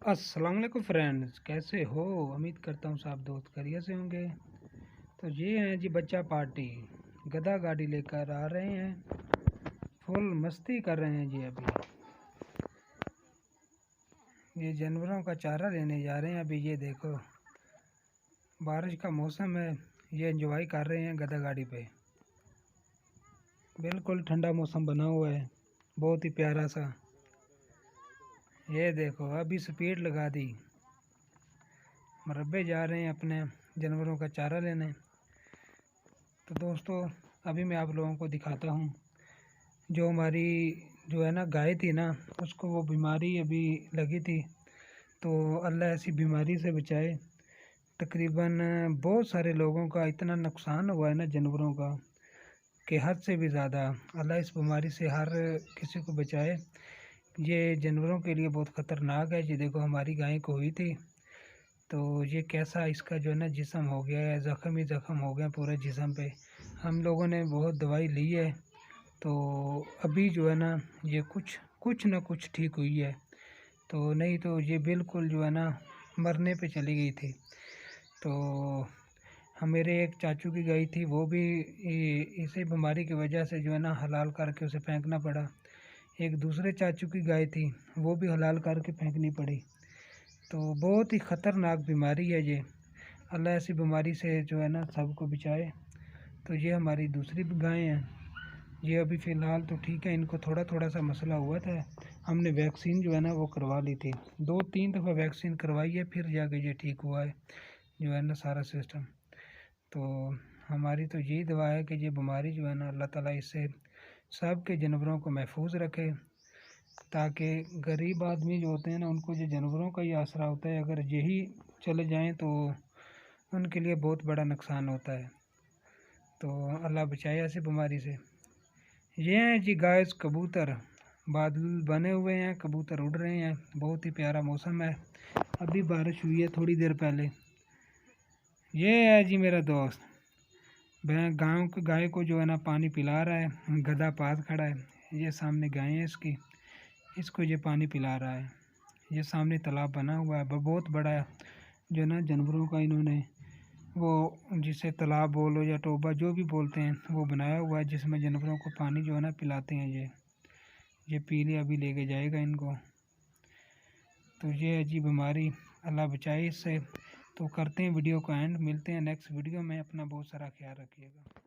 अस्सलाम वालेकुम फ्रेंड्स, कैसे हो? उम्मीद करता हूँ सब दोस्त खैरियत से होंगे। तो ये हैं जी बच्चा पार्टी, गधा गाड़ी लेकर आ रहे हैं, फुल मस्ती कर रहे हैं जी। अभी ये जानवरों का चारा लेने जा रहे हैं। अभी ये देखो, बारिश का मौसम है, ये एंजॉय कर रहे हैं गधा गाड़ी पे। बिल्कुल ठंडा मौसम बना हुआ है, बहुत ही प्यारा सा। ये देखो, अभी स्पीड लगा दी, मरब्बे जा रहे हैं अपने जानवरों का चारा लेने। तो दोस्तों, अभी मैं आप लोगों को दिखाता हूँ, जो हमारी जो है ना गाय थी ना, उसको वो बीमारी अभी लगी थी। तो अल्लाह ऐसी बीमारी से बचाए। तकरीबन बहुत सारे लोगों का इतना नुकसान हुआ है ना जानवरों का, कि हद से भी ज़्यादा। अल्लाह इस बीमारी से हर किसी को बचाए। ये जानवरों के लिए बहुत ख़तरनाक है। ये देखो, हमारी गाय को हुई थी, तो ये कैसा इसका जो है ना जिस्म हो गया है, ज़ख़म ही ज़ख़म हो गया पूरे जिस्म पे। हम लोगों ने बहुत दवाई ली है, तो अभी जो है ना ये कुछ ना कुछ ठीक हुई है। तो नहीं तो ये बिल्कुल जो है ना मरने पे चली गई थी। तो मेरे एक चाचू की गाय थी, वो भी इसी बीमारी की वजह से जो है ना हलाल करके उसे फेंकना पड़ा। एक दूसरे चाचू की गाय थी, वो भी हलाल करके फेंकनी पड़ी। तो बहुत ही ख़तरनाक बीमारी है ये। अल्लाह ऐसी बीमारी से जो है ना सबको बचाए। तो ये हमारी दूसरी गाय हैं। ये अभी फ़िलहाल तो ठीक है, इनको थोड़ा थोड़ा सा मसला हुआ था। हमने वैक्सीन जो है ना वो करवा ली थी, 2-3 दफ़ा वैक्सीन करवाई है, फिर जाके ये ठीक हुआ है जो है ना सारा सिस्टम। तो हमारी तो यही दुआ है कि ये बीमारी जो है ना अल्लाह ताला इससे सब के जानवरों को महफूज रखे, ताकि गरीब आदमी जो होते हैं ना, उनको जो जानवरों का ही आसरा होता है। अगर यही चले जाएं तो उनके लिए बहुत बड़ा नुकसान होता है। तो अल्लाह बचाए ऐसी बीमारी से। ये हैं जी गाय कबूतर, बादल बने हुए हैं, कबूतर उड़ रहे हैं, बहुत ही प्यारा मौसम है। अभी बारिश हुई है थोड़ी देर पहले। ये है जी मेरा दोस्त, वह गाँव के गाय को जो है ना पानी पिला रहा है। गधा पास खड़ा है, ये सामने गाय है इसकी, इसको ये पानी पिला रहा है। ये सामने तालाब बना हुआ है, बहुत बड़ा है, जो ना जानवरों का इन्होंने वो जिसे तालाब बोलो या टोबा जो भी बोलते हैं वो बनाया हुआ है, जिसमें जानवरों को पानी जो है ना पिलाते हैं। ये पी ले, अभी लेके जाएगा इनको। तो ये है जी बीमारी, अल्लाह बचाए इससे। तो करते हैं वीडियो को एंड, मिलते हैं नेक्स्ट वीडियो में। अपना बहुत सारा ख्याल रखिएगा।